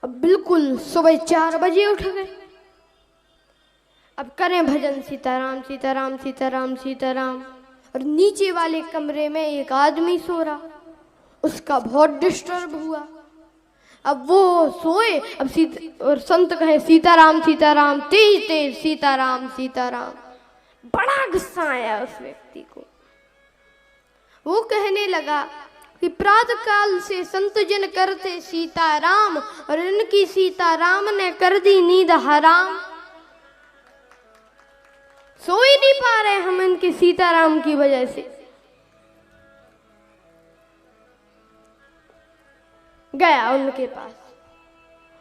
अब बिल्कुल सुबह 4 बजे उठ गए। अब करें भजन सीताराम सीताराम सीताराम सीताराम। और नीचे वाले कमरे में एक आदमी सो रहा, उसका बहुत डिस्टर्ब हुआ। अब वो सोए, अब और संत कहे सीताराम सीताराम, तेज तेज सीताराम सीताराम। बड़ा गुस्सा आया उस व्यक्ति को। वो कहने लगा कि प्रातः काल से संत जन करते सीताराम और इनकी सीताराम ने कर दी नींद हराम। सो ही नहीं पा रहे हम इनके सीताराम की वजह से। गया उनके पास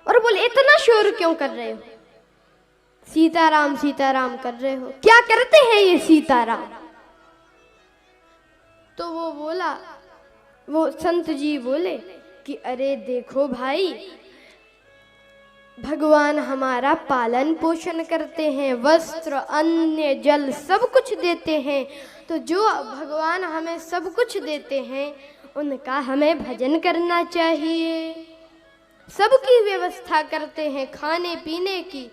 और बोले इतना शोर क्यों कर रहे हो? सीताराम सीताराम कर रहे हो, क्या करते हैं ये सीताराम? तो वो बोला, वो संत जी बोले कि अरे देखो भाई, भगवान हमारा पालन पोषण करते हैं, वस्त्र अन्न जल सब कुछ देते हैं। तो जो भगवान हमें सब कुछ देते हैं उनका हमें भजन करना चाहिए। सबकी व्यवस्था करते हैं खाने पीने की,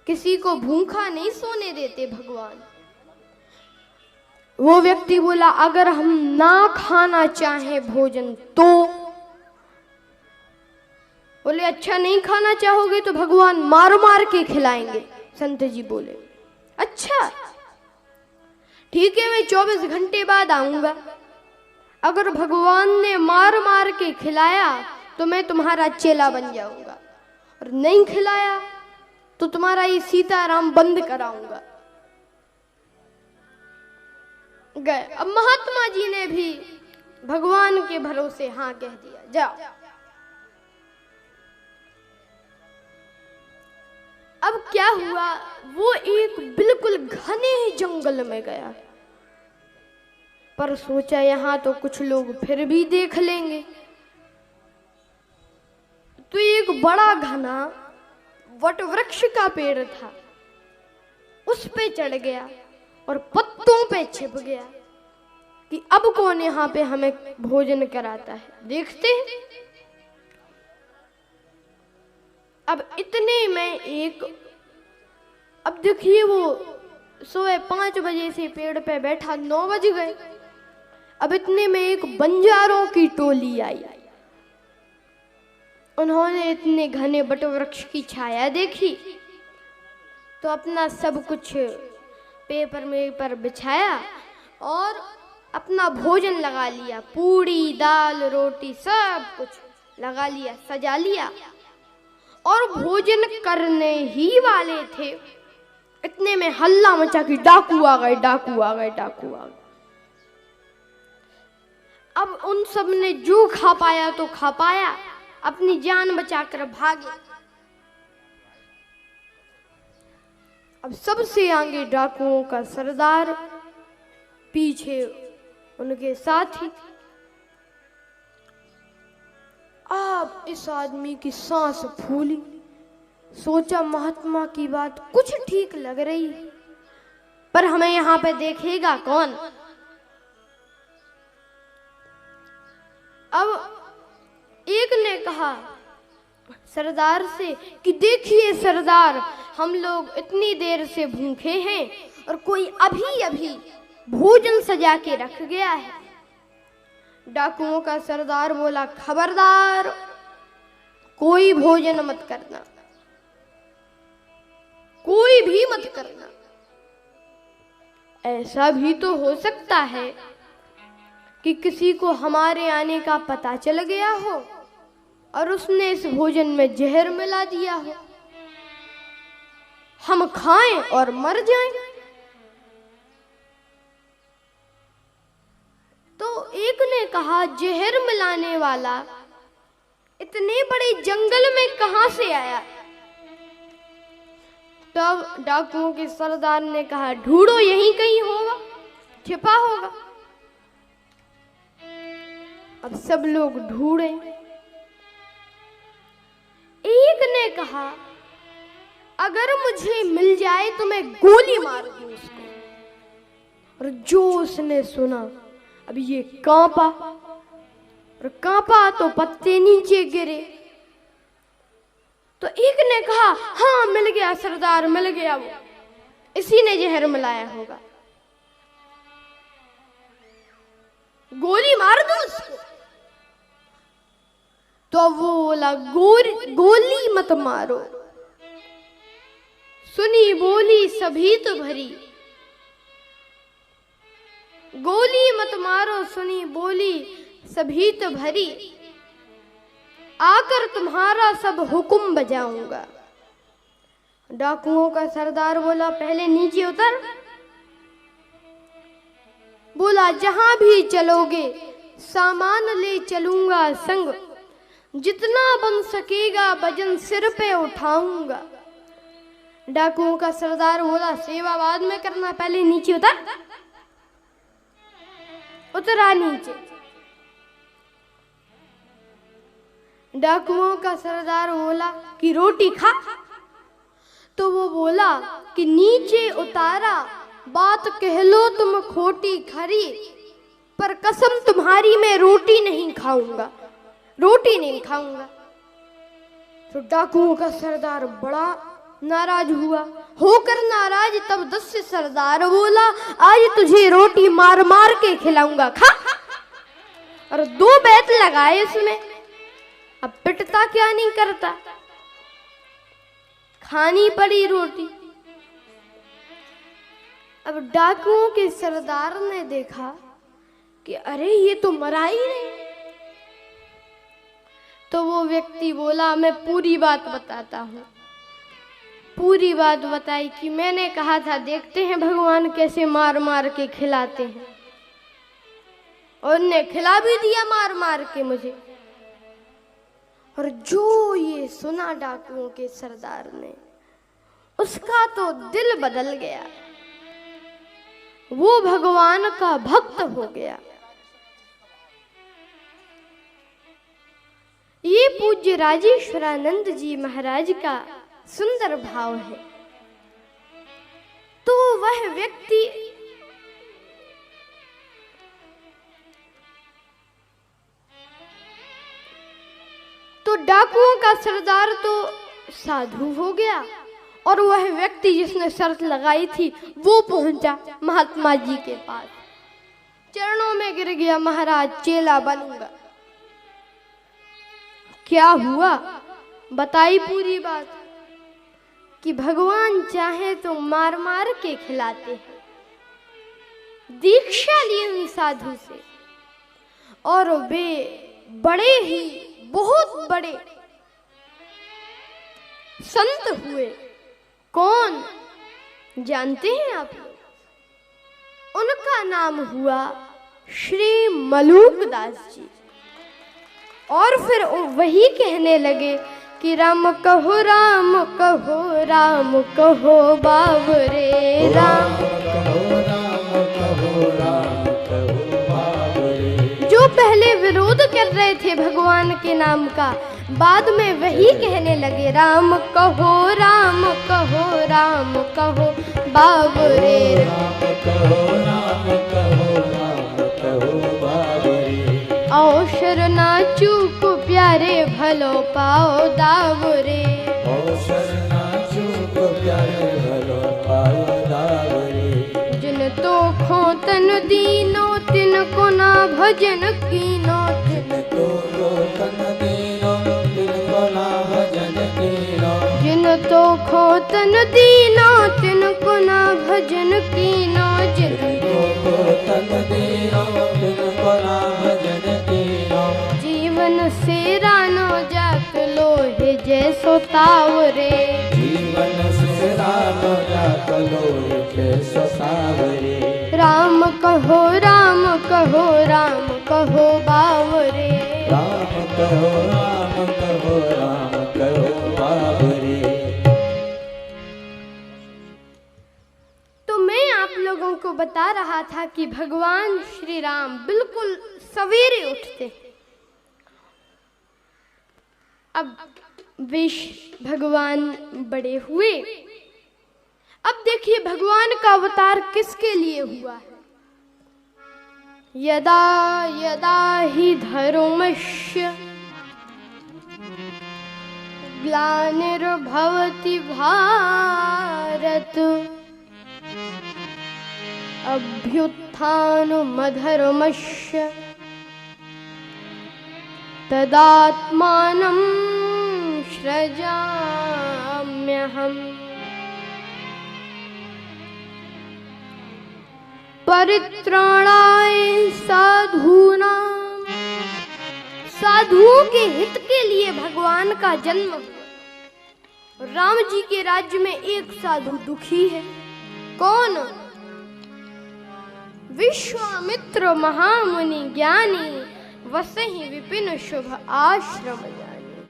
किसी को भूखा नहीं सोने देते भगवान। वो व्यक्ति बोला अगर हम ना खाना चाहें भोजन तो? बोले अच्छा नहीं खाना चाहोगे तो भगवान मार मार के खिलाएंगे। संत जी बोले अच्छा ठीक है, मैं 24 घंटे बाद आऊंगा। अगर भगवान ने मार मार के खिलाया तो मैं तुम्हारा चेला बन जाऊंगा, और नहीं खिलाया तो तुम्हारा ये सीताराम बंद कराऊंगा। गए। अब महात्मा जी ने भी भगवान के भरोसे हाँ कह दिया, जाओ। अब क्या हुआ, वो एक बिल्कुल घने जंगल में गया, पर सोचा यहाँ तो कुछ लोग फिर भी देख लेंगे। तो एक बड़ा घना वट वृक्ष का पेड़ था, उस पे चढ़ गया और पत्तों पे छिप गया कि अब कौन यहाँ पे हमें भोजन कराता है, देखते हैं। अब इतने में एक, अब देखिए वो सुबह 5 बजे से पेड़ पे बैठा, 9 बज गए। अब इतने में एक बंजारों की टोली आई। उन्होंने इतने घने बट वृक्ष की छाया देखी तो अपना सब कुछ पेपर में पर बिछाया और अपना भोजन लगा लिया, पूड़ी दाल रोटी सब कुछ लगा लिया, सजा लिया और भोजन करने ही वाले थे। इतने में हल्ला मचा कि डाकू आ गए, डाकू आ गए, डाकू आ गए। अब उन सब ने जो खा पाया तो खा पाया, अपनी जान बचाकर भागे। अब सबसे आगे डाकुओं का सरदार, पीछे उनके साथी। अब इस आदमी की सांस फूली, सोचा महात्मा की बात कुछ ठीक लग रही है, पर हमें यहाँ पे देखेगा कौन। अब एक ने कहा सरदार से कि देखिए सरदार, हम लोग इतनी देर से भूखे हैं और कोई अभी अभी भोजन सजा के रख गया है। डाकुओं का सरदार बोला खबरदार, कोई भोजन मत करना, कोई भी मत करना। ऐसा भी तो हो सकता है कि किसी को हमारे आने का पता चल गया हो और उसने इस भोजन में जहर मिला दिया हो, हम खाएं और मर जाएं। तो एक ने कहा जहर मिलाने वाला इतने बड़े जंगल में कहां से आया? तब डाकुओं के सरदार ने कहा ढूंढो, यहीं कहीं होगा, छिपा होगा। अब सब लोग ढूंढे। एक ने कहा अगर मुझे मिल जाए तो मैं गोली मार दूं उसको। और जो उसने सुना, अब ये कांपा, और कांपा तो पत्ते नीचे गिरे, तो एक ने कहा हाँ मिल गया सरदार, मिल गया, वो इसी ने जहर मिलाया होगा, गोली मार दो उसको। तो वो बोला गोली मत मारो, सुनी बोली सभी तो भरी, गोली मत मारो सुनी बोली सभी तो भरी, आकर तुम्हारा सब हुक्म बजाऊंगा। डाकुओं का सरदार बोला पहले नीचे उतर। बोला जहां भी चलोगे सामान ले चलूंगा संग, जितना बन सकेगा वजन सिर पे उठाऊंगा। डाकुओं का सरदार बोला सेवा बाद में करना, पहले नीचे उतर। उतरा नीचे। डाकुओं का सरदार बोला कि रोटी खा। तो वो बोला कि नीचे उतारा, बात कह लो तुम खोटी खरी, पर कसम तुम्हारी मैं रोटी नहीं खाऊंगा, रोटी नहीं खाऊंगा। तो डाकुओं का सरदार बड़ा नाराज हुआ। होकर नाराज तब दस्यु सरदार बोला आज तुझे रोटी मार मार के खिलाऊंगा, खा। और 2 बैत लगाए इसमें, अब पिटता क्या नहीं करता, खानी पड़ी रोटी। अब डाकुओं के सरदार ने देखा कि अरे ये तो मरा ही नहीं। तो वो व्यक्ति बोला मैं पूरी बात बताता हूँ। पूरी बात बताई कि मैंने कहा था देखते हैं भगवान कैसे मार मार के खिलाते हैं, और उन्हें खिला भी दिया मार मार के मुझे। और जो ये सुना डाकुओं के सरदार ने, उसका तो दिल बदल गया, वो भगवान का भक्त हो गया। ये पूज्य राजेश्वरानंद जी महाराज का सुंदर भाव है। तो वह व्यक्ति तो डाकुओं का सरदार तो साधु हो गया, और वह व्यक्ति जिसने शर्त लगाई थी वो पहुंचा महात्मा जी के पास, चरणों में गिर गया, महाराज चेला बनूंगा। क्या हुआ बताई पूरी बात कि भगवान चाहे तो मार मार के खिलाते हैं। दीक्षा ली उन साधु से, और वे बड़े ही बहुत बड़े संत हुए। कौन जानते हैं आप लोग? उनका नाम हुआ श्री मलूक दास जी। और फिर वही कहने लगे कि राम कहो राम कहो राम कहो बाबरे, राम कहो राम कहो राम कहो बाबरे। जो पहले विरोध कर रहे थे भगवान के नाम का, बाद में वही कहने लगे राम कहो राम कहो राम कहो बाबरे, राम कहो राम कहो राम कहो बाबरे। आओ शरणा चूक प्यारे भलो पाओ दावरे, आओ शरणा चूक प्यारे भलो पाओ दावरे। जिन तो खो तन दीनो तिन को ना भजन कीनो, जिन तो खो तन दीनो तिन को ना भजन कीनो, जिन तो खो तन दीनो तिन को ना भजन कीनो, जिन तो खो तन दीनो तिन को ना भजन कीनो। जीवन से रानो जाक लोहे जैसो तावरे, जीवन से रानो जाक लोहे जैसो तावरे। राम कहो राम कहो राम कहो बावरे, राम कहो राम कहो राम कहो बावरे। तो मैं आप लोगों को बता रहा था कि भगवान श्री राम बिल्कुल सवेरे उठते। अब भगवान बड़े हुए। अब देखिए भगवान का अवतार किसके लिए हुआ है। यदा यदा हि धर्मस्य ग्लानिर्भवति भारत अभ्युत्थानमधर्मस्य तदात्मानं सृजाम्यहम्। परित्राणाय साधूनां, साधुओं के हित के लिए भगवान का जन्म। राम जी के राज्य में एक साधु दुखी है। कौन? विश्वामित्र महामुनि ज्ञानी, वसहि विपिन शुभ आश्रम।